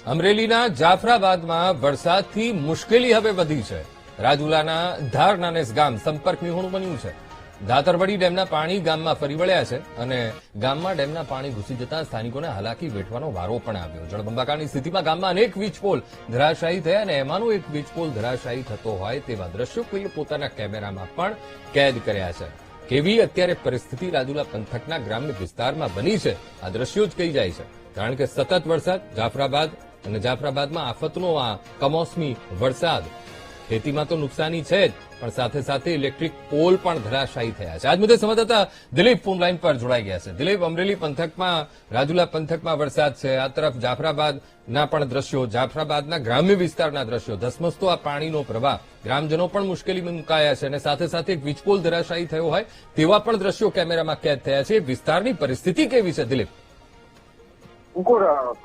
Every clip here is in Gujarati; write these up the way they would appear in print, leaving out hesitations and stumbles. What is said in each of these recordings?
અમરેલીના જાફરાબાદમાં વરસાદથી મુશ્કેલી હવે વધી છે। રાજુલાના ધારનાનેસ ગામ સંપર્ક વિહોણું બન્યું છે। ધાતરવડી ડેમના પાણી ગામમાં ફરી વળ્યા છે અને ગામમાં ડેમના પાણી ઘૂસી જતા સ્થાનિકોને હાલાકી વેઠવાનો વારો પણ આવ્યો। જળબંબાકારની સ્થિતિમાં ગામમાં અનેક વીજપોલ ધરાશાયી થયા અને એમાંનો એક વીજપોલ ધરાશાયી થતો હોય તેવા દ્રશ્યો કોઈએ પોતાના કેમેરામાં પણ કેદ કર્યા છે। કેવી અત્યારે પરિસ્થિતિ રાજુલા પંથકના ગ્રામ્ય વિસ્તારમાં બની છે આ દ્રશ્યો જ કહી જાય છે, કારણ કે સતત વરસાદ જાફરાબાદ અને જાફરાબાદમાં આફતનો આ કમોસમી વરસાદ ખેતીમાં તો નુકસાની છે જ, પણ સાથે સાથે ઇલેક્ટ્રિક પોલ પણ ધરાશાયી થયા છે। આજ મુદ્દે સંવાદદાતા દિલીપ ફોન લાઈન પર જોડાઈ ગયા છે। દિલીપ, અમરેલી પંથકમાં રાજુલા પંથકમાં વરસાદ છે, આ તરફ જાફરાબાદના પણ દ્રશ્યો, જાફરાબાદના ગ્રામ્ય વિસ્તારના દ્રશ્યો, ધસમસતો આ પાણીનો પ્રવાહ, ગ્રામજનો પણ મુશ્કેલીમાં મુકાયા છે અને સાથે સાથે એક વીજપોલ ધરાશાયી થયો હોય તેવા પણ દ્રશ્યો કેમેરામાં કેદ થયા છે। વિસ્તારની પરિસ્થિતિ કેવી છે દિલીપ?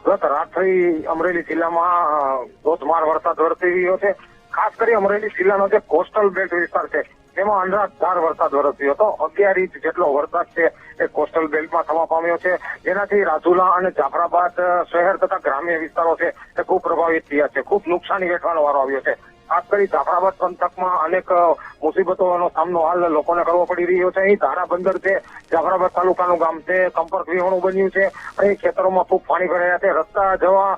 ગત રાત્રે અમરેલી જિલ્લામાં ધોધમાર વરસાદ વરસી રહ્યો છે। ખાસ કરી અમરેલી જિલ્લાનો જે કોસ્ટલ બેલ્ટ વિસ્તાર છે તેમાં અનરાધાર વરસાદ વરસ્યો હતો। 11 ઇંચ જેટલો વરસાદ છે એ કોસ્ટલ બેલ્ટમાં થવા પામ્યો છે, જેનાથી રાજુલા અને જાફરાબાદ શહેર તથા ગ્રામ્ય વિસ્તારો છે એ ખૂબ પ્રભાવિત થયા છે, ખૂબ નુકસાની વેઠવાનો વારો આવ્યો છે। ખાસ કરી જાફરાબાદ પંથકમાં અનેક મુસીબતોનો સામનો હાલ લોકોને કરવો પડી રહ્યો છે। અહીં ધારાબંદર છે, જાફરાબાદ તાલુકાનું ગામ છે, સંપર્ક વિહોણું બન્યું છે। અહીં ખેતરોમાં ખૂબ પાણી ભરાયા છે, રસ્તા જવામાં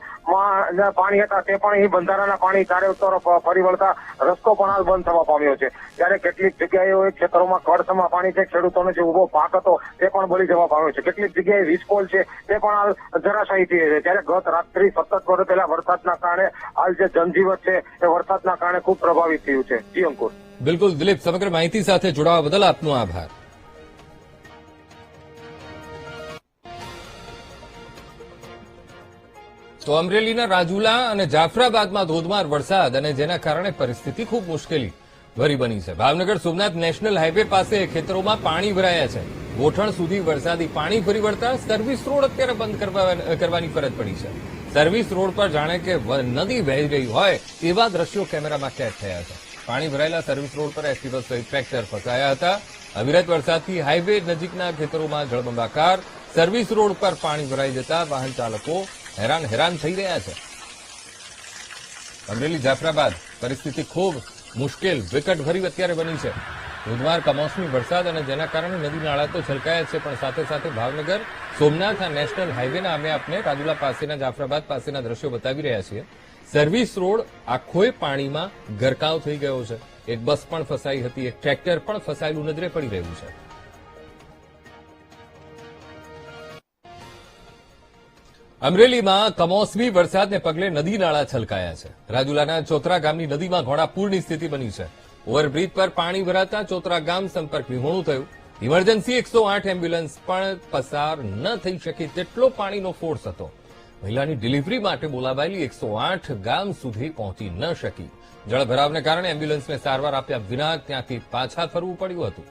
પાણી હતા તે પણ અહીં બંધારાના પાણી ચારે તરફ ફરી વળતા રસ્તો પણ હાલ બંધ થવા પામ્યો છે। ત્યારે કેટલીક જગ્યાએ ખેતરોમાં કળસમાં પાણી છે, ખેડૂતોનો જે ઉભો પાક હતો તે પણ બળી જવા પામ્યો છે। કેટલીક જગ્યાએ વીજપોલ છે તે પણ હાલ ધરાશાયી થઈ છે। ત્યારે ગત રાત્રિ સતત વરસેલા વરસાદના કારણે હાલ જે જનજીવન છે એ વરસાદના કારણે ખૂબ પ્રભાવિત થયું છે। જી અંકુર। બિલકુલ દિલીપ, સમગ્ર માહિતી સાથે જોડાવા બદલ આપનો આભાર। તો અમરેલીના રાજુલા અને જાફરાબાદમાં ધોધમાર વરસાદ અને જેના કારણે પરિસ્થિતિ ખૂબ મુશ્કેલી ભરી બની છે। ભાવનગર સોમનાથ નેશનલ હાઈવે પાસે ખેતરોમાં પાણી ભરાયા છે। ગોઠણ સુધી વરસાદી પાણી ફરી વળતા સર્વિસ રોડ અત્યારે બંધ કરવાની ફરજ પડી છે। સર્વિસ રોડ પર જાણે કે નદી વહી રહી હોય એવા દ્રશ્યો કેમેરામાં કેદ થયા છે। પાણી ભરાયેલા સર્વિસ રોડ પર એસટી બસ સહિત ટ્રેક્ટર ફસાયા હતા। અવિરત વરસાદથી હાઈવે નજીકના ખેતરોમાં જળબંબાકાર, સર્વિસ રોડ પર પાણી ભરાઈ જતા વાહન ચાલકો હેરાન થઈ રહ્યા છે। અમરેલી જાફરાબાદ પરિસ્થિતિ ખૂબ મુશ્કેલ, વિકટભરી અત્યારે બની છે। ધોધમાર કમોસમી વરસાદ અને જેના કારણે નદી નાળા તો છલકાયા છે, પણ સાથે સાથે ભાવનગર સોમનાથ નેશનલ હાઈવેના અમે આપને રાજુલા પાસેના જાફરાબાદ પાસેના દ્રશ્યો બતાવી રહ્યા છીએ। સર્વિસ રોડ આખોય પાણીમાં ગરકાવ થઈ ગયો છે। એક બસ પણ ફસાઈ હતી, એક ટ્રેક્ટર પણ ફસાયેલું નજરે પડી રહ્યું છે। અમરેલીમાં કમોસમી વરસાદને પગલે નદી નાળા છલકાયા છે। રાજુલાના ચોતરા ગામની નદીમાં ઘોડાપૂરની સ્થિતિ બની છે। ઓવરબ્રિજ પર પાણી ભરાતા ચોતરા ગામ સંપર્ક વિહોણું થયું। ઇમરજન્સી 108 એમ્બ્યુલન્સ પણ પસાર ન થઈ શકે તેટલો પાણીનો ફોર્સ હતો। મહિલાની ડિલિવરી માટે બોલાવાયેલી 108 ગામ સુધી પહોંચી ન શકી। જળભરાવને કારણે એમ્બ્યુલન્સને સારવાર આપ્યા વિના ત્યાંથી પાછા ફરવું પડ્યું હતું।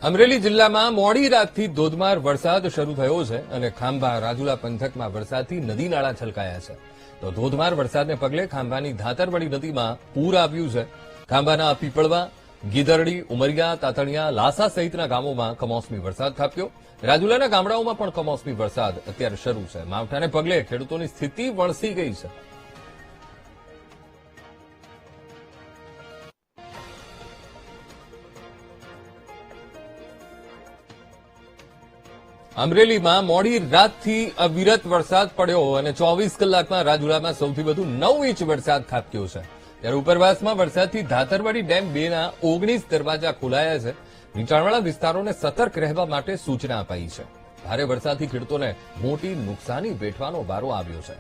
અમરેલી જિલ્લામાં મોડી રાતથી ધોધમાર વરસાદ શરૂ થયો છે અને ખાંભા રાજુલા પંથકમાં વરસાદથી નદી નાળા છલકાયા છે। તો ધોધમાર વરસાદને પગલે ખાંભાની ધાતરવડી નદીમાં પૂર આવ્યું છે। ખાંભાના પીપળવા, ગીદરડી, ઉમરિયા, તાતણિયા, લાસા સહિતના ગામોમાં કમોસમી વરસાદ ખાબક્યો। રાજુલાના ગામડાઓમાં પણ કમોસમી વરસાદ અત્યારે શરૂ છે। માવઠાને પગલે ખેડૂતોની સ્થિતિ વણસી ગઈ છે। અમરેલીમાં મોડી રાતથી અવિરત વરસાદ પડ્યો અને 24 કલાકમાં રાજુલામાં સૌથી વધુ 9 ઇંચ વરસાદ ખાબક્યો છે। ત્યારે ઉપરવાસમાં વરસાદથી ધાતરવડી ડેમ 2ના 19 દરવાજા ખોલાયા છે। નીચાણવાળા વિસ્તારોને સતર્ક રહેવા માટે સૂચના અપાઈ છે। ભારે વરસાદથી ખેડૂતોને મોટી નુકસાની વેઠવાનો વારો આવ્યો છે।